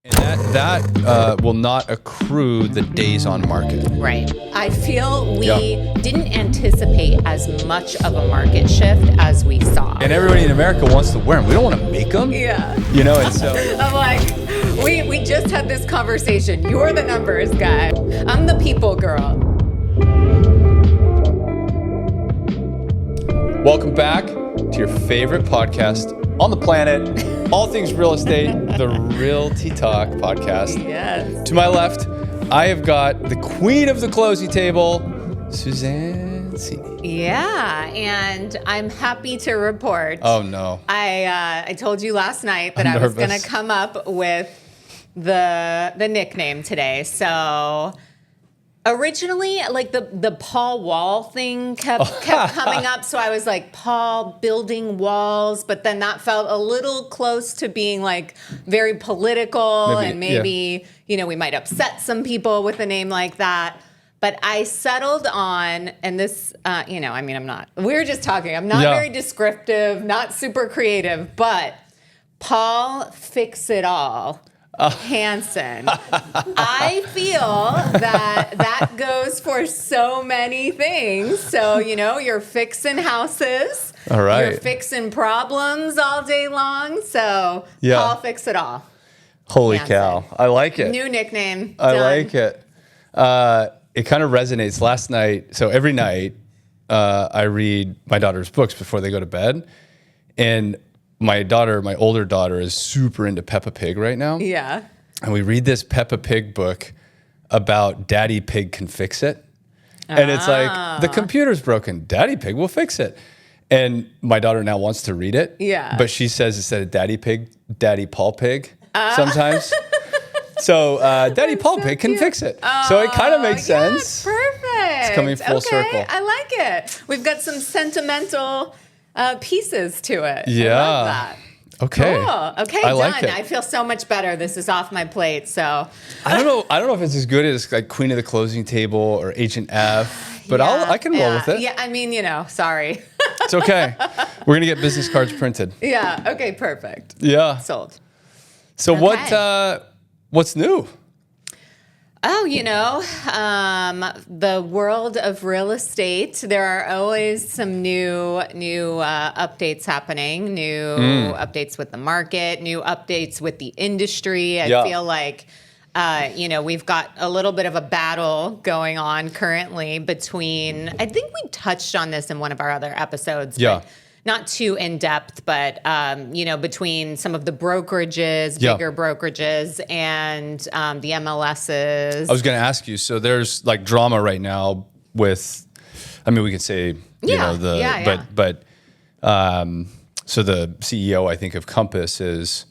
And that will not accrue the days on market. Right. I feel we didn't anticipate as much of a market shift as we saw. And everybody in America wants to wear them. We don't want to make them. Yeah. You know, and so... I'm like, we just had this conversation. You're the numbers guy. I'm the people girl. Welcome back to your favorite podcast on the planet. All things real estate, the Realty Talk podcast. Yes. To my left, I have got the queen of the closing table, Suzanne. Yeah, and I'm happy to report. Oh no! I told you last night that I was going to come up with the nickname today. So originally, like the Paul Wall thing kept coming up. So I was like, Paul building walls, but then that felt a little close to being like very political, maybe you know, we might upset some people with a name like that. But I settled on, and this, you know, I mean, we were just talking. I'm not very descriptive, not super creative, but Paul Fix It All. Hansen. I feel that goes for so many things. So, you know, you're fixing houses. All right. You're fixing problems all day long. So, Paul Fix It All. Holy Hansen. cow. I like it. New nickname. I like it. It kind of resonates. Last night, so every night, I read my daughter's books before they go to bed. And my older daughter, is super into Peppa Pig right now. Yeah. And we read this Peppa Pig book about Daddy Pig can fix it. And it's like, the computer's broken. Daddy Pig will fix it. And my daughter now wants to read it. Yeah. But she says instead of Daddy Pig, Daddy Paul Pig sometimes. So Daddy Paul Pig can fix it. So it kind of makes sense. Perfect. It's coming full circle. I like it. We've got some sentimental pieces to it. Yeah. I love that. Okay. Cool. Okay, I done. like it. I feel so much better. This is off my plate. So I don't know if it's as good as like Queen of the Closing Table or Agent F, but I can roll with it. Yeah, I mean, you know, sorry. It's okay. We're gonna get business cards printed. Yeah. Okay. Perfect. Yeah. Sold. So what's new? Oh, you know, the world of real estate, there are always some new updates happening, new updates with the market, new updates with the industry. I feel like, you know, we've got a little bit of a battle going on currently between, I think we touched on this in one of our other episodes. Yeah. But not too in depth, but, you know, between some of the brokerages, bigger brokerages, and the MLSs. I was going to ask you, so there's like drama right now with, I mean, we could say, you know, but so the CEO, I think, of Compass has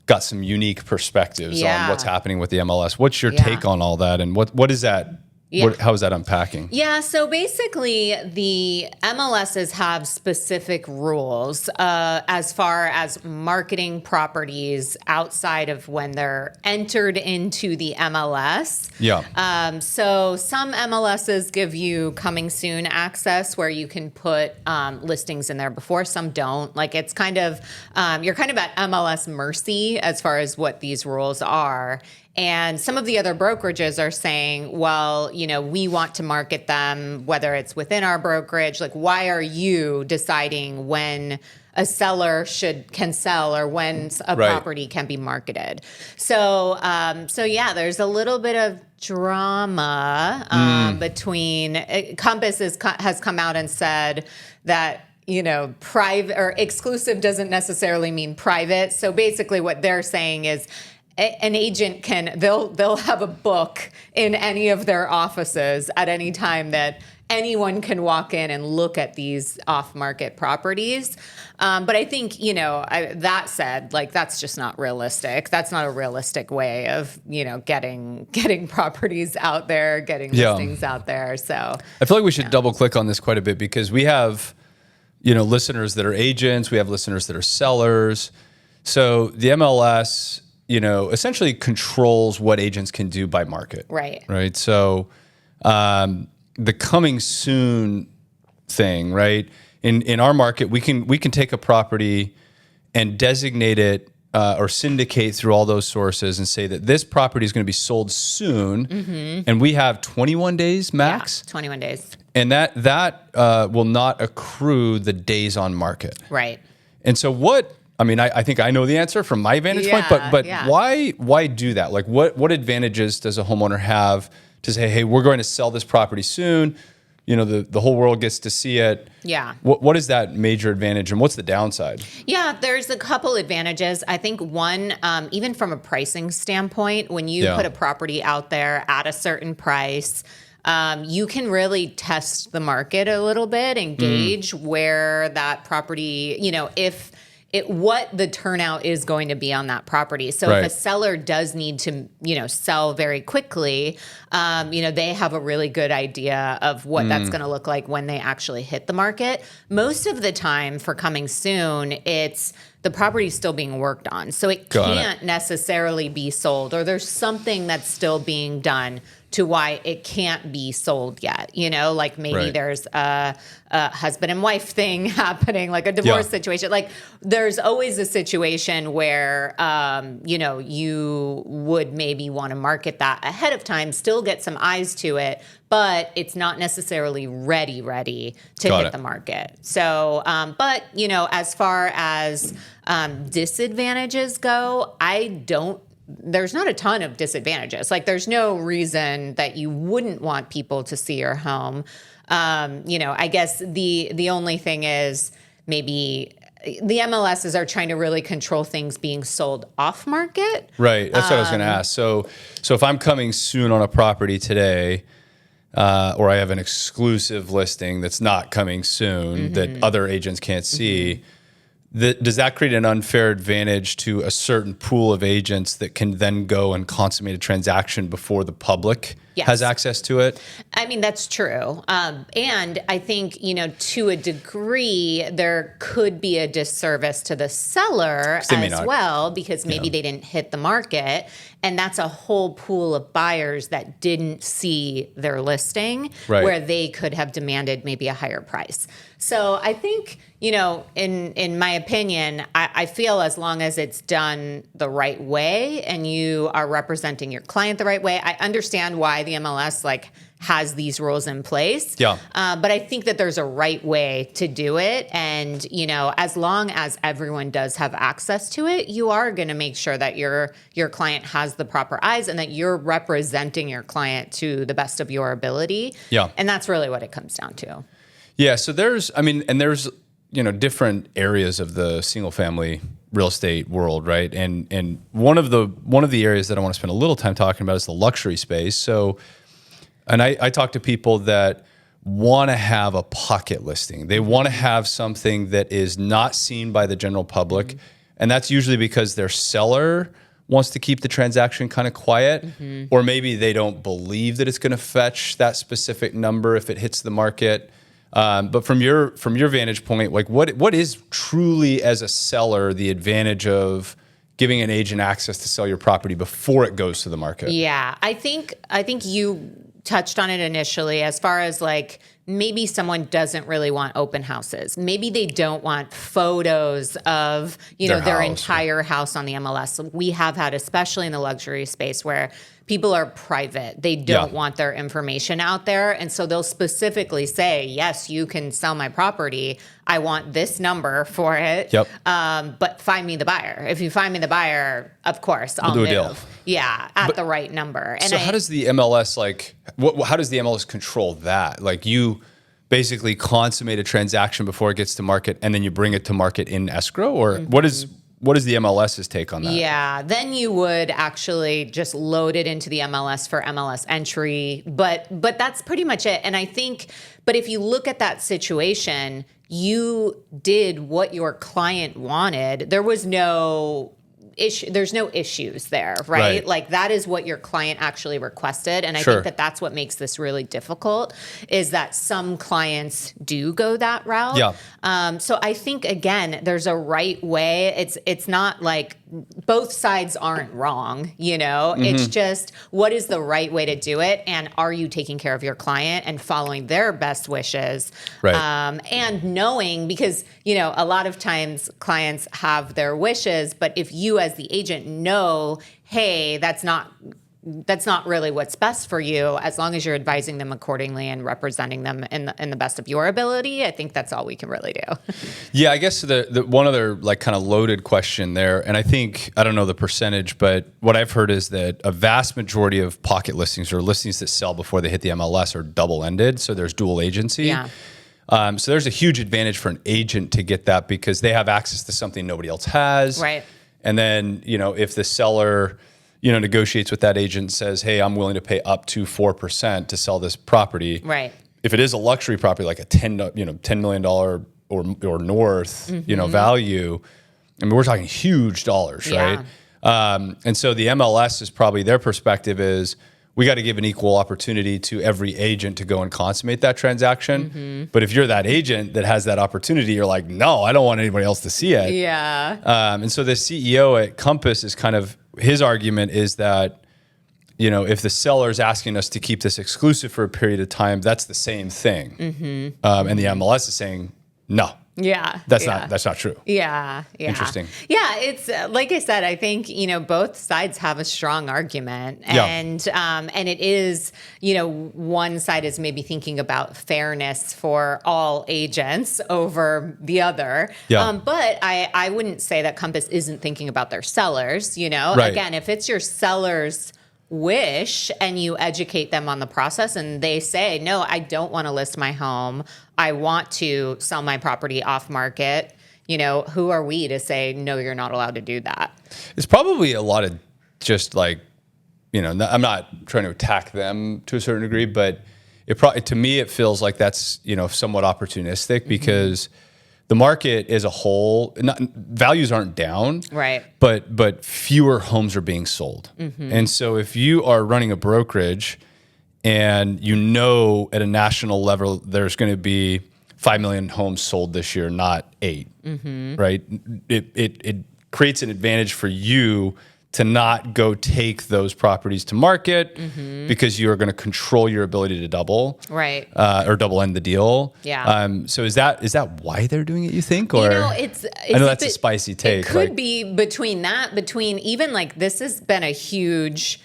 got some unique perspectives on what's happening with the MLS. What's your take on all that? And what is that? How is that unpacking? Yeah, so basically the MLSs have specific rules as far as marketing properties outside of when they're entered into the MLS. Yeah. So some MLSs give you coming soon access where you can put listings in there before, some don't. Like it's kind of, you're kind of at MLS mercy as far as what these rules are. And some of the other brokerages are saying, well, you know, we want to market them, whether it's within our brokerage. Like, why are you deciding when a seller can sell or when a property can be marketed? So, yeah, there's a little bit of drama between Compass has come out and said that, you know, private or exclusive doesn't necessarily mean private. So basically what they're saying is, an agent they'll have a book in any of their offices at any time that anyone can walk in and look at these off-market properties. But I think, you know, that said, like, that's just not realistic. That's not a realistic way of, you know, getting properties out there, getting listings out there. So I feel like we should double click on this quite a bit because we have, you know, listeners that are agents. We have listeners that are sellers. So the MLS, you know, essentially controls what agents can do by market. Right. So the coming soon thing, right? In our market, we can take a property and designate it or syndicate through all those sources and say that this property is going to be sold soon, and we have 21 days max. Yeah, 21 days. And that will not accrue the days on market. Right. And so I think I know the answer from my vantage point, but why do that? Like what advantages does a homeowner have to say, hey, we're going to sell this property soon? The whole world gets to see it. Yeah. What is that major advantage and what's the downside? Yeah, there's a couple advantages. I think one, even from a pricing standpoint, when you put a property out there at a certain price, you can really test the market a little bit and gauge where that property, what the turnout is going to be on that property. So if a seller does need to, sell very quickly, they have a really good idea of what that's going to look like when they actually hit the market. Most of the time for coming soon, it's the property is still being worked on. So it can't necessarily be sold, or there's something that's still being done to why it can't be sold yet. Like maybe there's a husband and wife thing happening, like a divorce situation. Like there's always a situation where, you would maybe want to market that ahead of time, still get some eyes to it, but it's not necessarily ready to hit the market. So, as far as disadvantages go, there's not a ton of disadvantages. Like there's no reason that you wouldn't want people to see your home. I guess the only thing is maybe the MLSs are trying to really control things being sold off market. Right. That's what I was going to ask. So if I'm coming soon on a property today, or I have an exclusive listing that's not coming soon that other agents can't see, does that create an unfair advantage to a certain pool of agents that can then go and consummate a transaction before the public has access to it? I mean, that's true. And I think, to a degree, there could be a disservice to the seller as well, because maybe they didn't hit the market. And that's a whole pool of buyers that didn't see their listing where they could have demanded maybe a higher price. So I think, in my opinion, I feel as long as it's done the right way and you are representing your client the right way, I understand why the MLS has these rules in place. Yeah. But I think that there's a right way to do it. And, as long as everyone does have access to it, you are going to make sure that your client has the proper eyes and that you're representing your client to the best of your ability. Yeah. And that's really what it comes down to. Yeah. So there's different areas of the single family real estate world, right? And one of the areas that I want to spend a little time talking about is the luxury space. So, and I talk to people that want to have a pocket listing. They want to have something that is not seen by the general public. And that's usually because their seller wants to keep the transaction kind of quiet, or maybe they don't believe that it's going to fetch that specific number if it hits the market. But from your vantage point, what is truly, as a seller, the advantage of giving an agent access to sell your property before it goes to the market? Yeah, I think you touched on it initially, as far as maybe someone doesn't really want open houses. Maybe they don't want photos of, their entire house on the MLS. We have had, especially in the luxury space, where people are private. They don't want their information out there. And so they'll specifically say, yes, you can sell my property. I want this number for it. Yep. But find me the buyer. If you find me the buyer, of course, I'll move. Deal. Yeah, at the right number. And so how does the MLS, how does the MLS control that? You basically consummate a transaction before it gets to market and then you bring it to market in escrow? Or what is the MLS's take on that? Yeah, then you would actually just load it into the MLS for MLS entry. But that's pretty much it. And I think, but if you look at that situation, you did what your client wanted. There was no issue. There's no issues there, right? That is what your client actually requested. And I think that that's what makes this really difficult, is that some clients do go that route. Yeah. So I think, again, there's a right way. It's not like both sides aren't wrong, It's just, what is the right way to do it? And are you taking care of your client and following their best wishes? Right. And knowing, because, a lot of times clients have their wishes, but if you as the agent know, hey, that's not really what's best for you, as long as you're advising them accordingly and representing them in the best of your ability, I think that's all we can really do. Yeah, I guess the one other like kind of loaded question there, and I think, I don't know the percentage, but what I've heard is that a vast majority of pocket listings or listings that sell before they hit the MLS are double-ended, so there's dual agency. Yeah. So there's a huge advantage for an agent to get that because they have access to something nobody else has. Right. And then, if the seller negotiates with that agent and says, hey, I'm willing to pay up to 4% to sell this property. Right. If it is a luxury property, like a $10 million or north, value, I mean, we're talking huge dollars, right? And so the MLS is probably, their perspective is, we got to give an equal opportunity to every agent to go and consummate that transaction. But if you're that agent that has that opportunity, you're like, no, I don't want anybody else to see it. Yeah. And so the CEO at Compass is kind of, his argument is that, if the seller is asking us to keep this exclusive for a period of time, that's the same thing. And the MLS is saying, no. Yeah. That's not true. Yeah. Interesting. Yeah. It's like I said, I think, both sides have a strong argument and it is, one side is maybe thinking about fairness for all agents over the other. Yeah. But I wouldn't say that Compass isn't thinking about their sellers, Right. Again, if it's your seller's wish and you educate them on the process and they say, no, I don't want to list my home, I want to sell my property off market, who are we to say, no, you're not allowed to do that? It's probably a lot of just like, I'm not trying to attack them to a certain degree, but to me, it feels like that's, somewhat opportunistic because the market as a whole, values aren't down, right? But fewer homes are being sold, and so if you are running a brokerage, and at a national level there's going to be 5 million homes sold this year, not 8, right? It creates an advantage for you to not go take those properties to market because you are going to control your ability to double, right? Or double end the deal. Yeah. So is that why they're doing it? You think, or I know that's a spicy take. It could be between even like this has been a huge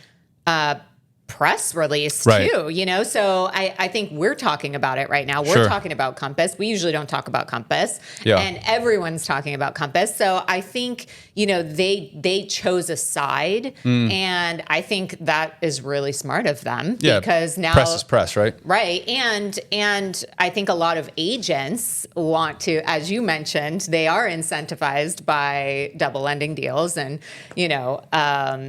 press release too, so I think we're talking about it right now. We're talking about Compass. We usually don't talk about Compass, and everyone's talking about Compass. So I think, they chose a side, and I think that is really smart of them because now press is press, right? Right. And I think a lot of agents want to, as you mentioned, they are incentivized by double ending deals. And,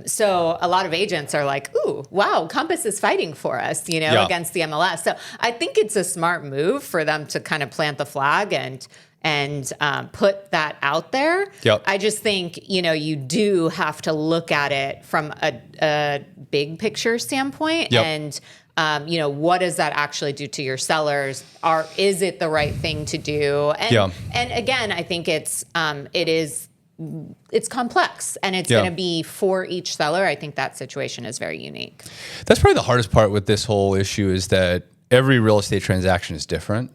so a lot of agents are like, ooh, wow, Compass is fighting for us, against the MLS. So I think it's a smart move for them to kind of plant the flag and put that out there. Yep. I just think, you do have to look at it from a big picture standpoint. Yep. And, what does that actually do to your sellers? Is it the right thing to do? And again, I think it's complex and it's going to be for each seller. I think that situation is very unique. That's probably the hardest part with this whole issue is that every real estate transaction is different.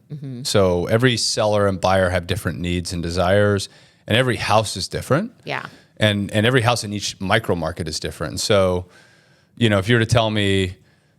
So every seller and buyer have different needs and desires, and every house is different. Yeah. And every house in each micro market is different. So, if you were to tell me,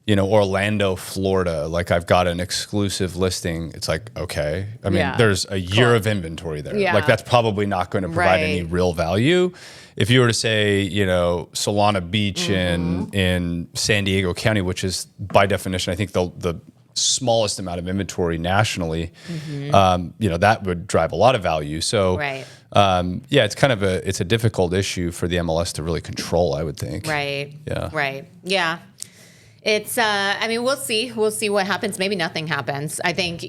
Orlando, Florida, like I've got an exclusive listing, it's like, okay. I mean, there's a year of inventory there. Yeah. Like that's probably not going to provide any real value. If you were to say, Solana Beach in San Diego County, which is by definition, I think the smallest amount of inventory nationally, that would drive a lot of value. So, it's kind of it's a difficult issue for the MLS to really control, I would think. Right. Yeah. Right. Yeah. It's, we'll see. We'll see what happens. Maybe nothing happens. I think,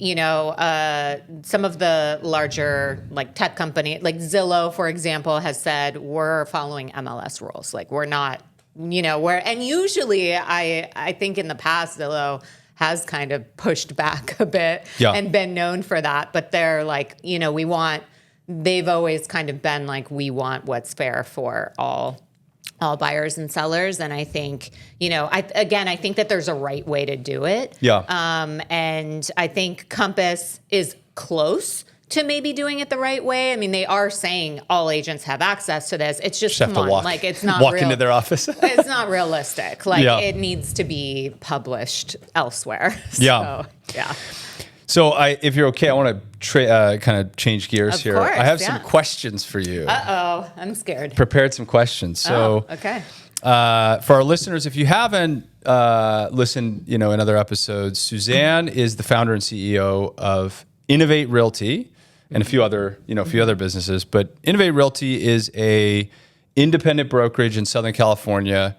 some of the larger like tech company, like Zillow, for example, has said, we're following MLS rules. Like we're not, and usually I think in the past, Zillow has kind of pushed back a bit and been known for that. But they're like, we want they've always kind of been like, we want what's fair for all buyers and sellers. And I think, I think that there's a right way to do it. Yeah. And I think Compass is close to maybe doing it the right way. I mean, they are saying all agents have access to this. It's just, come on, like, it's not walk into their office. It's not realistic. Like, it needs to be published elsewhere. Yeah. So, yeah. So if you're okay, I want to kind of change gears of here. Course, I have some questions for you. Uh-oh, I'm scared. Prepared some questions. So, okay. For our listeners, if you haven't listened, in other episodes, Suzanne is the founder and CEO of Innovate Realty and a few other businesses. But Innovate Realty is a independent brokerage in Southern California,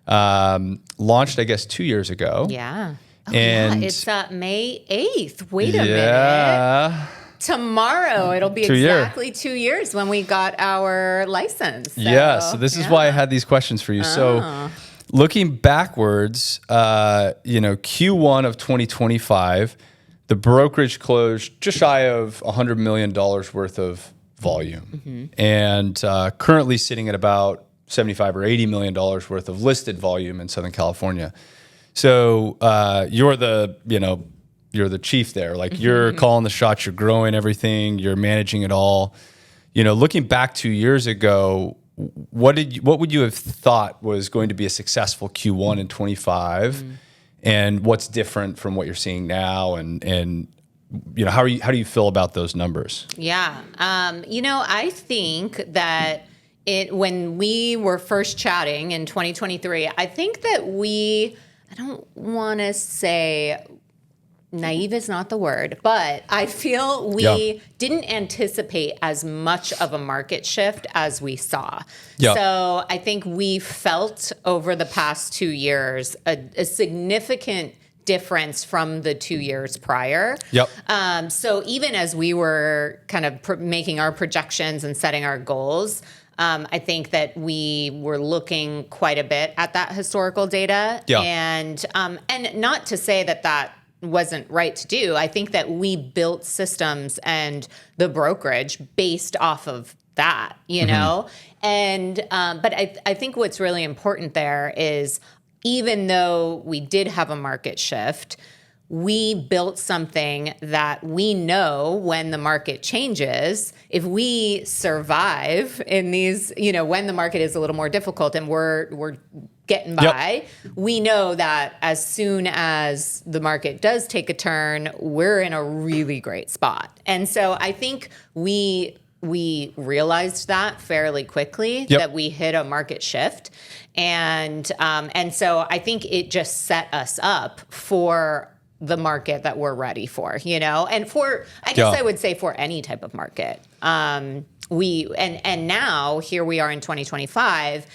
launched, I guess, 2 years ago. Yeah. Oh, and it's May 8th. Wait a minute. Tomorrow, it'll be exactly 2 years when we got our license. So this is why I had these questions for you. So looking backwards, Q1 of 2025, the brokerage closed just shy of $100 million worth of volume. And currently sitting at about $75 or $80 million worth of listed volume in Southern California. So you're the chief there. Like, you're calling the shots. You're growing everything. You're managing it all. Looking back 2 years ago, what would you have thought was going to be a successful Q1 in 25, and what's different from what you're seeing now? And how do you feel about those numbers? Yeah, I think that when we were first chatting in 2023, I think that I don't want to say naive is not the word, but I feel we didn't anticipate as much of a market shift as we saw. Yeah. So I think we felt over the past 2 years a significant difference from the 2 years prior. Yep. So even as we were kind of making our projections and setting our goals, I think that we were looking quite a bit at that historical data. Yeah. And not to say that wasn't right to do. I think that we built systems and the brokerage based off of that, know? And but I think what's really important there is, even though we did have a market shift, we built something that we know when the market changes, if we survive in these, when the market is a little more difficult and we're getting by, we know that as soon as the market does take a turn, we're in a really great spot. And so I think we realized that fairly quickly, that we hit a market shift. And so I think it just set us up for the market that we're ready for, and I would say for any type of market. And now here we are in 2025,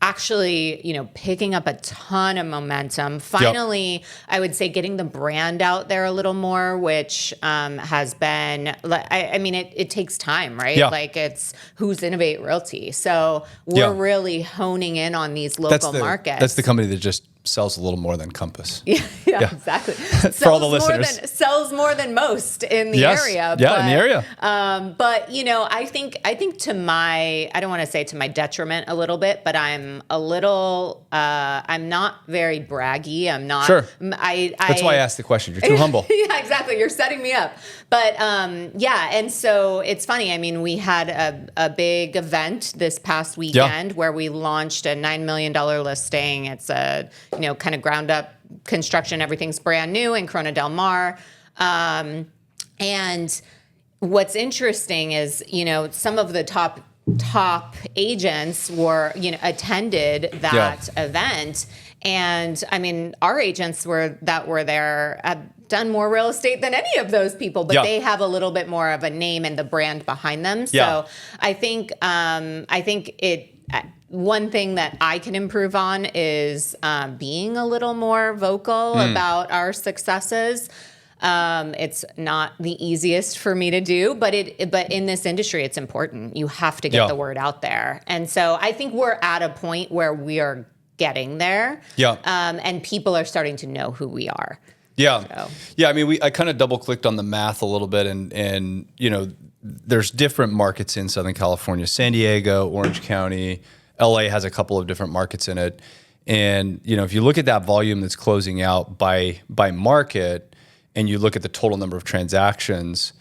actually, picking up a ton of momentum. Finally, I would say getting the brand out there a little more, which has been, it takes time, right? Yeah. Like, it's who's Innovate Realty. So we're really honing in on these local markets. That's the company that just sells a little more than Compass. Yeah, exactly. For all the listeners. Sells more than most in the area. Yeah, in the area. But, I think to I don't want to say to my detriment a little bit, but I'm a little, I'm not very braggy. I'm not. Sure. That's why I asked the question. You're too humble. Yeah, exactly. You're setting me up. But and so it's funny. I mean, we had a big event this past weekend where we launched a $9 million listing. It's a kind of ground up construction. Everything's brand new in Corona Del Mar. And what's interesting is, some of the top agents attended that event. And I mean, our agents that were there have done more real estate than any of those people, but they have a little bit more of a name and the brand behind them. So I think one thing that I can improve on is being a little more vocal about our successes. It's not the easiest for me to do, but in this industry, it's important. You have to get the word out there. And so I think we're at a point where we are getting there. Yeah. And people are starting to know who we are. Yeah. So. Yeah. I mean, I kind of double clicked on the math a little bit, and there's different markets in Southern California, San Diego, Orange County, LA has a couple of different markets in it. And, if you look at that volume that's closing out by market, and you look at the total number of transactions,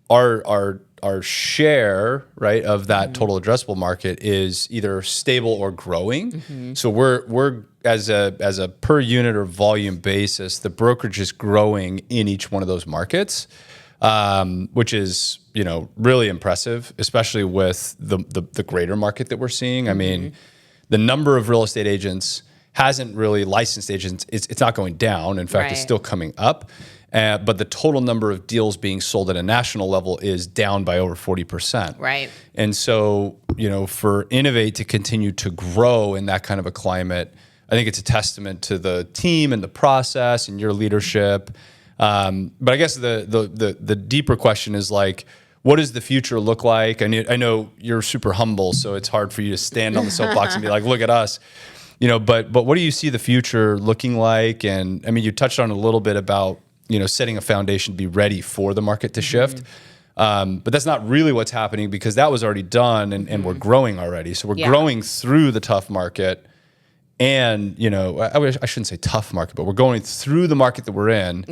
our share, right, of that total addressable market is either stable or growing. So we're as a per unit or volume basis, the brokerage is growing in each one of those markets, which is really impressive, especially with the greater market that we're seeing. I mean, the number of real estate agents hasn't really licensed agents. It's not going down. In fact, it's still coming up. But the total number of deals being sold at a national level is down by over 40%. Right. And so, for Innovate to continue to grow in that kind of a climate, I think it's a testament to the team and the process and your leadership. But I guess the deeper question is like, what does the future look like? I know you're super humble, so it's hard for you to stand on the soapbox and be like, look at us. But what do you see the future looking like? And I mean, you touched on a little bit about setting a foundation to be ready for the market to shift. But that's not really what's happening, because that was already done and we're growing already. So we're growing through the tough market. And, I shouldn't say tough market, but we're going through the market that we're in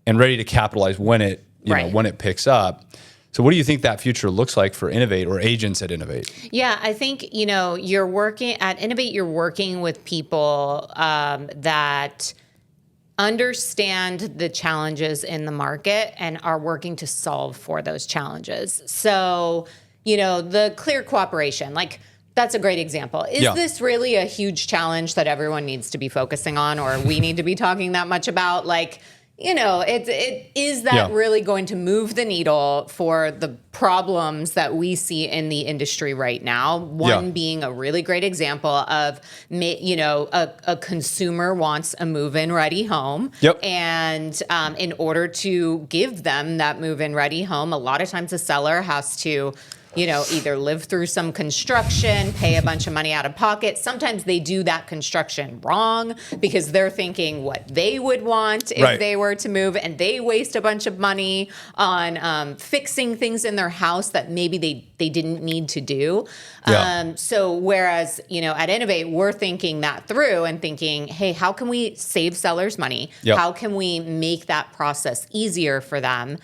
and ready to capitalize when it, when it picks up. So what do you think that future looks like for Innovate or agents at Innovate? Yeah, I think, you're working at Innovate, you're working with people that understand the challenges in the market and are working to solve for those challenges. So, the clear cooperation, like that's a great example. Is this really a huge challenge that everyone needs to be focusing on, or we need to be talking that much about? Like, is that really going to move the needle for the problems that we see in the industry right now? One being a really great example of, a consumer wants a move-in ready home. And in order to give them that move-in ready home, a lot of times the seller has to either live through some construction, pay a bunch of money out of pocket. Sometimes they do that construction wrong because they're thinking what they would want if they were to move, and they waste a bunch of money on fixing things in their house that maybe they didn't need to do. So whereas, at Innovate, we're thinking that through and thinking, hey, how can we save sellers money? How can we make that process easier for them?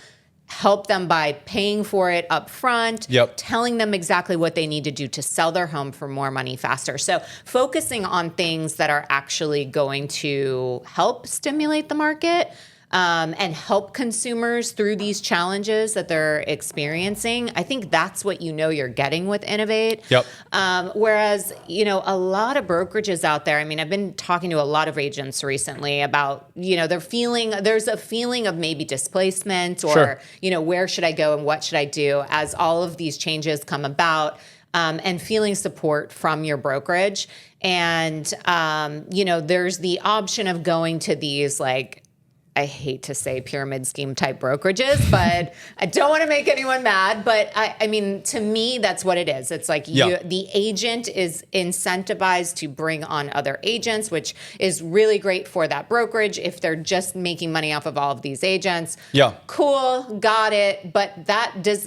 Help them by paying for it up front, telling them exactly what they need to do to sell their home for more money faster. So focusing on things that are actually going to help stimulate the market and help consumers through these challenges that they're experiencing. I think that's what you're getting with Innovate. Whereas, a lot of brokerages out there, I mean, I've been talking to a lot of agents recently about, there's a feeling of maybe displacement or, where should I go and what should I do as all of these changes come about, and feeling support from your brokerage. And, there's the option of going to these I hate to say pyramid scheme type brokerages, but I don't want to make anyone mad. But I mean, to me, that's what it is. It's like the agent is incentivized to bring on other agents, which is really great for that brokerage if they're just making money off of all of these agents. Cool, got it. But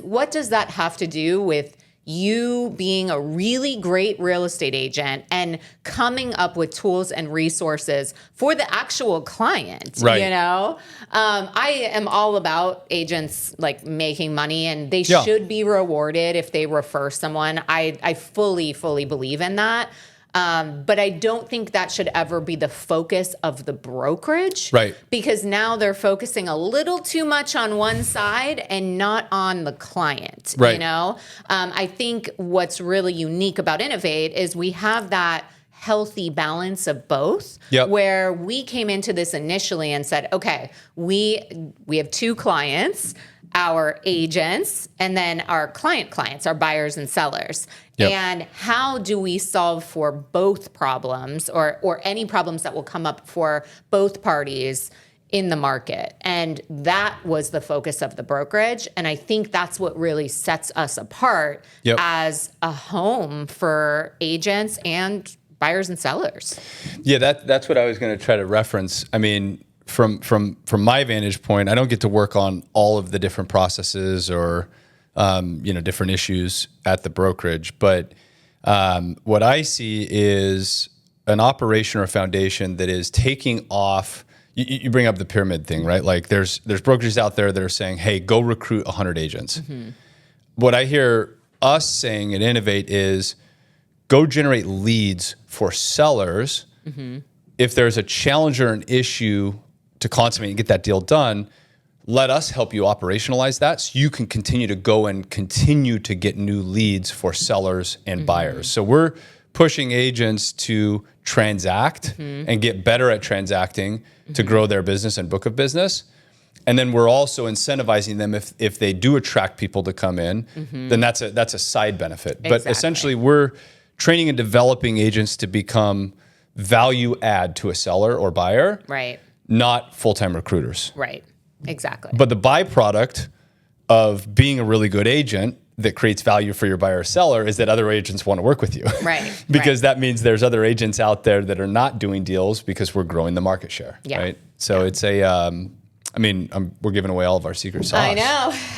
what does that have to do with you being a really great real estate agent and coming up with tools and resources for the actual client? I am all about agents making money, and they should be rewarded if they refer someone. I fully believe in that. But I don't think that should ever be the focus of the brokerage. Because now they're focusing a little too much on one side and not on the client. I think what's really unique about Innovate is we have that healthy balance of both, where we came into this initially and said, okay, we have two clients, our agents, and then our clients, our buyers and sellers. And how do we solve for both problems or any problems that will come up for both parties in the market? And that was the focus of the brokerage. And I think that's what really sets us apart as a home for agents and buyers and sellers. That's what I was going to try to reference. I mean, from my vantage point, I don't get to work on all of the different processes or different issues at the brokerage. But what I see is an operation or a foundation that is taking off. You bring up the pyramid thing, right? Like there's brokerages out there that are saying, hey, go recruit 100 agents. Mm-hmm. What I hear us saying at Innovate is go generate leads for sellers. Mm-hmm. If there's a challenge or an issue to consummate and get that deal done, let us help you operationalize that so you can continue to go and continue to get new leads for sellers and buyers. So we're pushing agents to transact and get better at transacting to grow their business and book of business. And then we're also incentivizing them if they do attract people to come in, then that's a side benefit. Exactly. But essentially we're training and developing agents to become value add to a seller or buyer, right? Not full-time recruiters. Right, exactly. But the byproduct of being a really good agent that creates value for your buyer or seller is that other agents want to work with you. Right. Because that means there's other agents out there that are not doing deals because we're growing the market share. Yeah. Right. So it's we're giving away all of our secret sauce.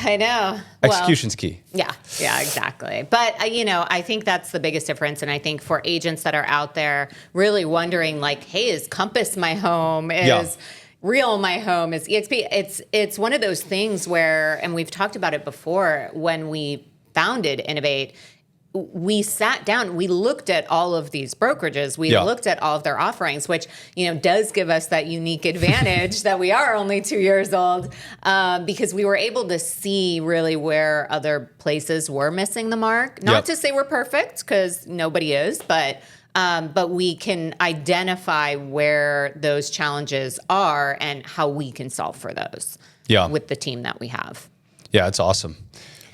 I know. Execution's key. Yeah, exactly. But, I think that's the biggest difference. And I think for agents that are out there really wondering like, hey, is Compass my home? Is Real my home? Is EXP? It's one of those things where, and we've talked about it before, when we founded Innovate, we sat down, we looked at all of these brokerages, we looked at all of their offerings, which, does give us that unique advantage that we are only 2 years old, because we were able to see really where other places were missing the mark. Not to say we're perfect, because nobody is, but we can identify where those challenges are and how we can solve for those with the team that we have. Yeah, it's awesome.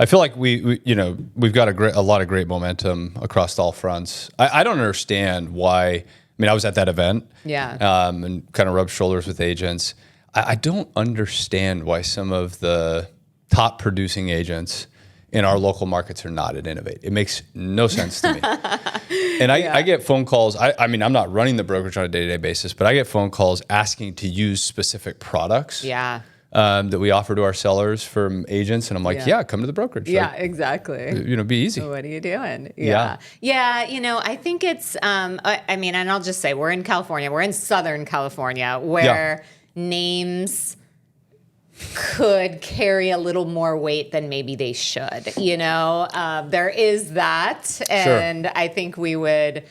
I feel like we've got a lot of great momentum across all fronts. I don't understand why. I was at that event, and kind of rubbed shoulders with agents. I don't understand why some of the top producing agents in our local markets are not at Innovate. It makes no sense to me. And I get phone calls. I'm not running the brokerage on a day-to-day basis, but I get phone calls asking to use specific products. Yeah. That we offer to our sellers from agents. And I'm like, come to the brokerage. Yeah, exactly. Be easy. What are you doing? Yeah. I think it's, and I'll just say we're in California. We're in Southern California where names could carry a little more weight than maybe they should. There is that. And I think we would,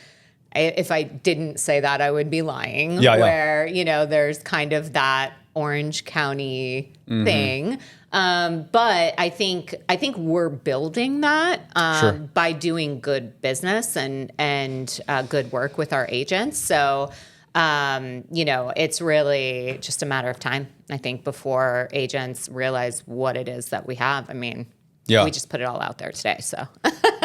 if I didn't say that, I would be lying. Where, there's kind of that Orange County thing. But I think we're building that by doing good business and good work with our agents. So, it's really just a matter of time, I think, before agents realize what it is that we have. We just put it all out there today. So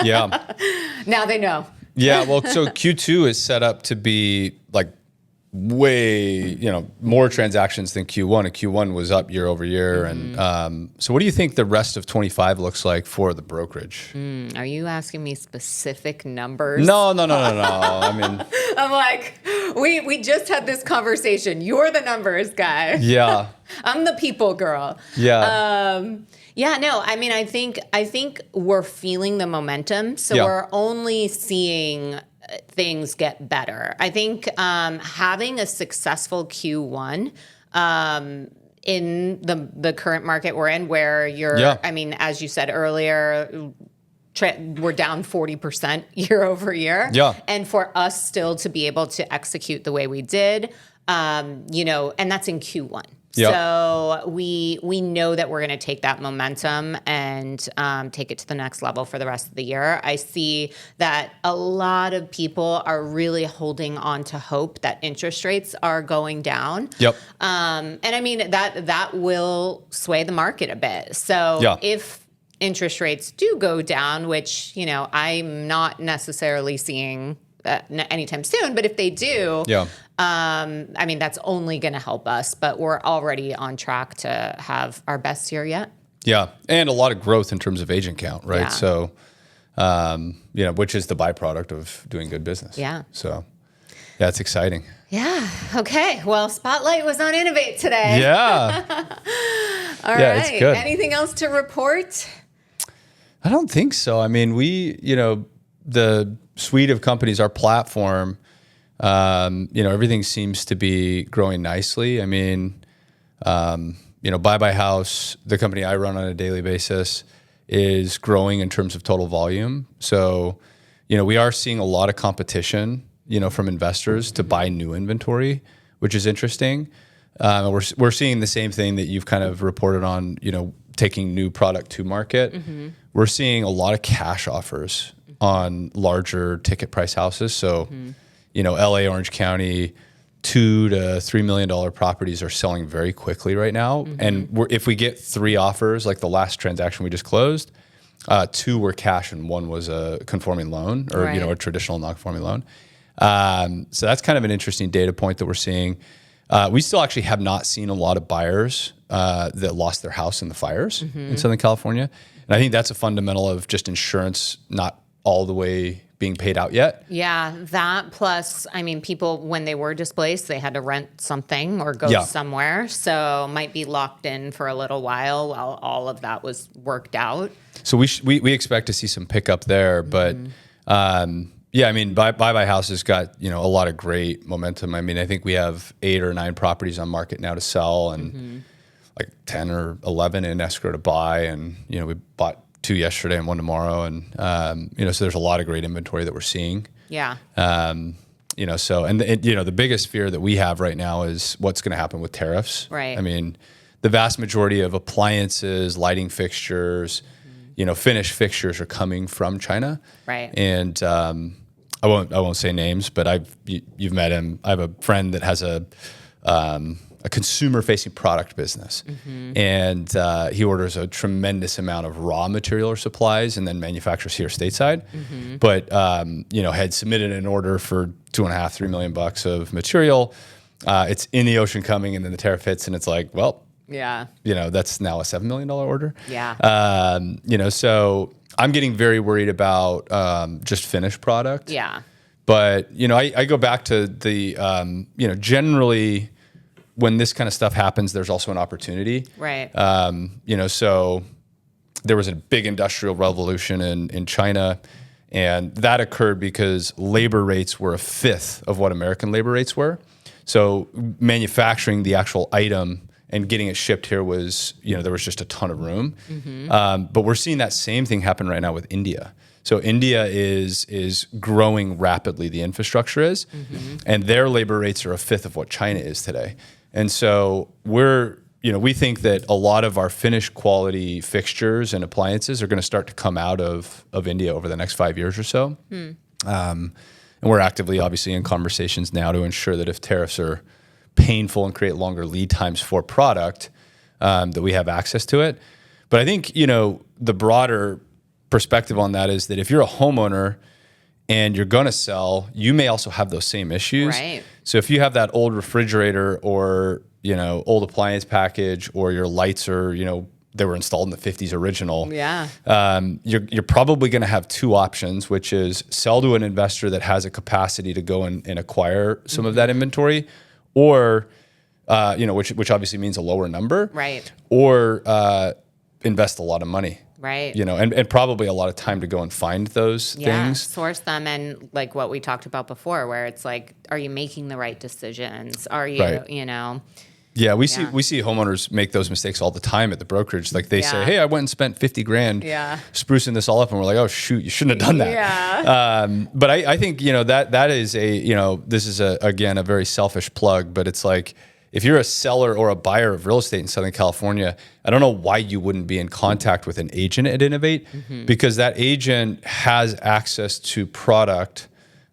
now they know. Yeah. Well, so Q2 is set up to be like way, more transactions than Q1. And Q1 was up year over year. And so what do you think the rest of 25 looks like for the brokerage? Are you asking me specific numbers? No. I'm like, we just had this conversation. You're the numbers guy. Yeah. I'm the people girl. Yeah. I think we're feeling the momentum. So we're only seeing things get better. I think having a successful Q1 in the current market we're in, where you're, as you said earlier, we're down 40% year over year. Yeah. And for us still to be able to execute the way we did, and that's in Q1. Yep. So we know that we're going to take that momentum and take it to the next level for the rest of the year. I see that a lot of people are really holding on to hope that interest rates are going down. Yep. And that will sway the market a bit. So if interest rates do go down, which I'm not necessarily seeing anytime soon, but if they do, that's only going to help us. But we're already on track to have our best year yet. Yeah, and a lot of growth in terms of agent count, right? Yeah. So, which is the byproduct of doing good business. Yeah. So, that's exciting. Yeah. Okay. Well, Spotlight was on Innovate today. Yeah. All right. It's good. Anything else to report? I don't think so. I mean, the suite of companies, our platform, everything seems to be growing nicely. I mean, Buy by House, the company I run on a daily basis, is growing in terms of total volume. So, we are seeing a lot of competition, from investors to buy new inventory, which is interesting. We're seeing the same thing that you've kind of reported on, taking new product to market. Mm-hmm. We're seeing a lot of cash offers on larger ticket price houses. So, LA, Orange County, $2 to $3 million properties are selling very quickly right now. Mm-hmm. And if we get 3 offers, like the last transaction we just closed, 2 were cash and 1 was a conforming loan or, right. A traditional non-conforming loan. So that's kind of an interesting data point that we're seeing. We still actually have not seen a lot of buyers that lost their house in the fires in Southern California. And I think that's a fundamental of just insurance not all the way being paid out yet. Yeah, that plus, people, when they were displaced, they had to rent something or go somewhere. So might be locked in for a little while all of that was worked out. So we expect to see some pickup there. But Buy by House has got, a lot of great momentum. I think we have 8 or 9 properties on market now to sell and like 10 or 11 in escrow to buy. And, we bought 2 yesterday and 1 tomorrow. And, so there's a lot of great inventory that we're seeing. Yeah. The biggest fear that we have right now is what's going to happen with tariffs. Right. The vast majority of appliances, lighting fixtures, finished fixtures are coming from China. Right. And, I won't say names, but you've met him. I have a friend that has a consumer-facing product business, and he orders a tremendous amount of raw material or supplies, and then manufactures here stateside. But had submitted an order for $2.5-3 million of material. It's in the ocean coming, and then the tariff hits, and it's like, well, that's now a $7 million order. Yeah. So I'm getting very worried about just finished product. Yeah. But, I go back to the, generally when this kind of stuff happens, there's also an opportunity. Right. So there was a big industrial revolution in China, and that occurred because labor rates were 1/5 of what American labor rates were. So manufacturing the actual item and getting it shipped here was, there was just a ton of room. But we're seeing that same thing happen right now with India. So India is growing rapidly, the infrastructure is, and their labor rates are 1/5 of what China is today. And so we think that a lot of our finished quality fixtures and appliances are going to start to come out of India over the next 5 years or so. And we're actively, obviously, in conversations now to ensure that if tariffs are painful and create longer lead times for product, that we have access to it. But I think, the broader perspective on that is that if you're a homeowner and you're going to sell, you may also have those same issues. Right. So if you have that old refrigerator or, old appliance package, or your lights are, they were installed in the 50s original. Yeah. You're probably going to have 2 options, which is sell to an investor that has a capacity to go and acquire some of that inventory, or, which obviously means a lower number. Right. Or invest a lot of money. Right. And probably a lot of time to go and find those things. Source them, and like what we talked about before, where it's like, are you making the right decisions? Are you, right. Yeah, we see homeowners make those mistakes all the time at the brokerage. Like they say, hey, I went and spent $50,000 sprucing this all up, and we're like, oh shoot, you shouldn't have done that. Yeah. But I think that is this is again a very selfish plug, but it's like, if you're a seller or a buyer of real estate in Southern California, I don't know why you wouldn't be in contact with an agent at Innovate, because that agent has access to product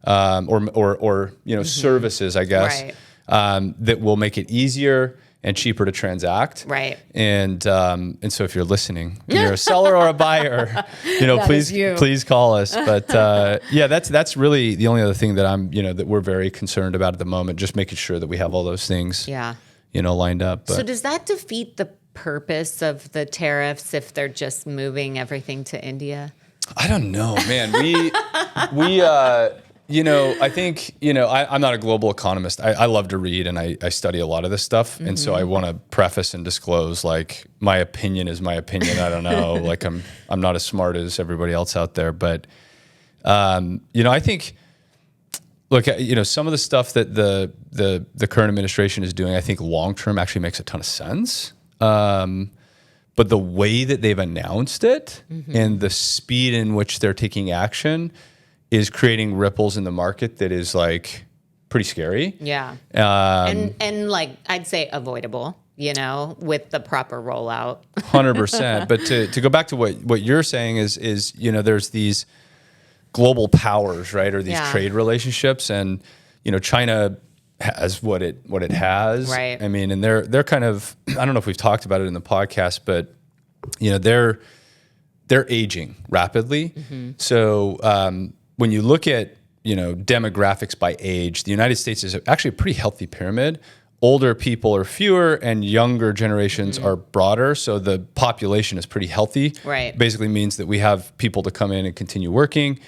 or services, I guess, right. That will make it easier and cheaper to transact. Right. And so if you're listening, and you're a seller or a buyer, please call us. But that's really the only other thing that that we're very concerned about at the moment, just making sure that we have all those things lined up. But. So does that defeat the purpose of the tariffs if they're just moving everything to India? I don't know, man. I think, I'm not a global economist. I love to read and I study a lot of this stuff. And so I want to preface and disclose, like, my opinion is my opinion. I don't know. Like, I'm not as smart as everybody else out there. But, I think, look, some of the stuff that the current administration is doing, I think long-term actually makes a ton of sense. But the way that they've announced it and the speed in which they're taking action is creating ripples in the market that is, like, pretty scary. Yeah. And like, I'd say avoidable, with the proper rollout. 100%. But to go back to what you're saying is, there's these global powers, right? Or these trade relationships. And, China has what it has. Right. I mean, and they're kind of, I don't know if we've talked about it in the podcast, but, they're aging rapidly. So, when you look at, demographics by age, the United States is actually a pretty healthy pyramid. Older people are fewer and younger generations are broader. So the population is pretty healthy. Right. Basically means that we have people to come in and continue working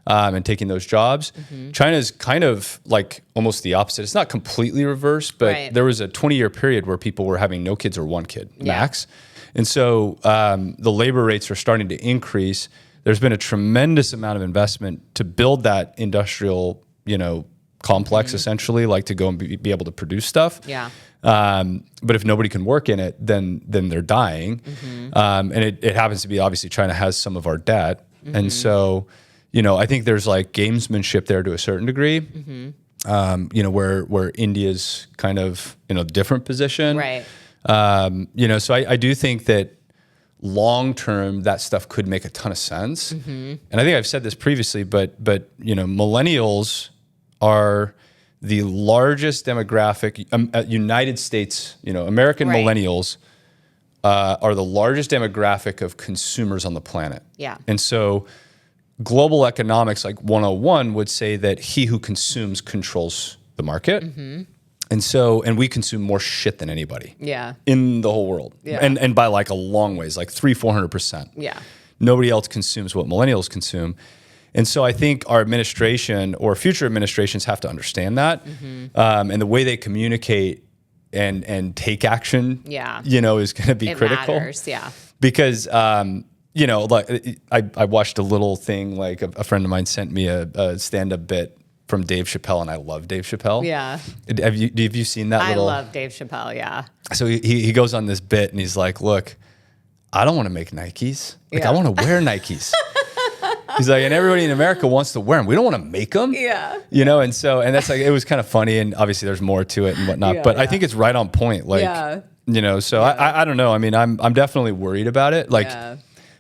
and taking those jobs. China is kind of like almost the opposite. It's not completely reversed, but there was a 20-year period where people were having no kids or one kid max. And so the labor rates are starting to increase. There's been a tremendous amount of investment to build that industrial, complex, essentially, like to go and be able to produce stuff. Yeah. But if nobody can work in it, then they're dying. And it happens to be, obviously, China has some of our debt. And so, I think there's like gamesmanship there to a certain degree, where India's kind of in a different position. Right. So I do think that long term, that stuff could make a ton of sense. And I think I've said this previously, but millennials are the largest demographic. United States, American millennials are the largest demographic of consumers on the planet. Yeah. And so global economics, like 101, would say that he who consumes controls the market. And we consume more shit than anybody in the whole world. Yeah. And by like a long ways, like 300-400%. Yeah. Nobody else consumes what millennials consume. And so I think our administration or future administrations have to understand that. And the way they communicate and take action, is going to be critical. Matters, Because, like I watched a little thing, like a friend of mine sent me a stand-up bit from Dave Chappelle, and I love Dave Chappelle. Yeah. Have you seen that little? I love Dave Chappelle, yeah. So he goes on this bit, and he's like, look, I don't want to make Nikes. Like, I want to wear Nikes. He's like, and everybody in America wants to wear them. We don't want to make them. Yeah. And that's like, it was kind of funny, and obviously there's more to it and whatnot, but I think it's right on point. Like, so I don't know. I mean, I'm definitely worried about it. Like,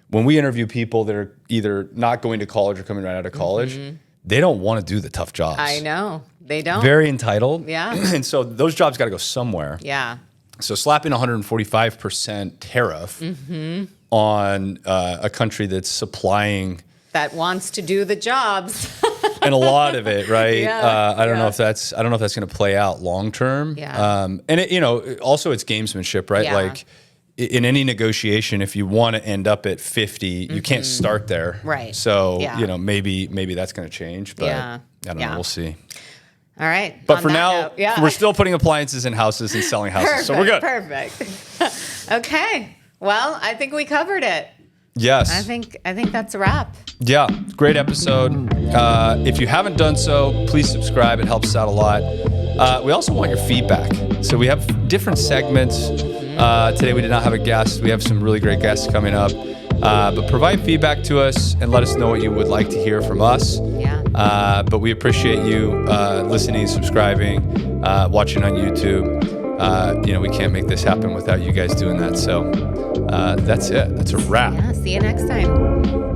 when we interview people that are either not going to college or coming right out of college, they don't want to do the tough jobs. I know. They don't. Very entitled. Yeah. And so those jobs got to go somewhere. Yeah. So slapping 145% tariff on a country that's supplying... that wants to do the jobs. And a lot of it, right? I don't know if that's going to play out long term. Yeah. And it, also it's gamesmanship, right? Like in any negotiation, if you want to end up at 50, you can't start there. Right. So, maybe that's going to change, but I don't know. We'll see. All right. But for now, we're still putting appliances in houses and selling houses. So we're good. Perfect. Okay. Well, I think we covered it. Yes. I think that's a wrap. Yeah. Great episode. If you haven't done so, please subscribe. It helps us out a lot. We also want your feedback. So we have different segments. Today we did not have a guest. We have some really great guests coming up. But provide feedback to us and let us know what you would like to hear from us. Yeah. But we appreciate you listening, subscribing, watching on YouTube. We can't make this happen without you guys doing that. So that's it. That's a wrap. Yeah. See you next time.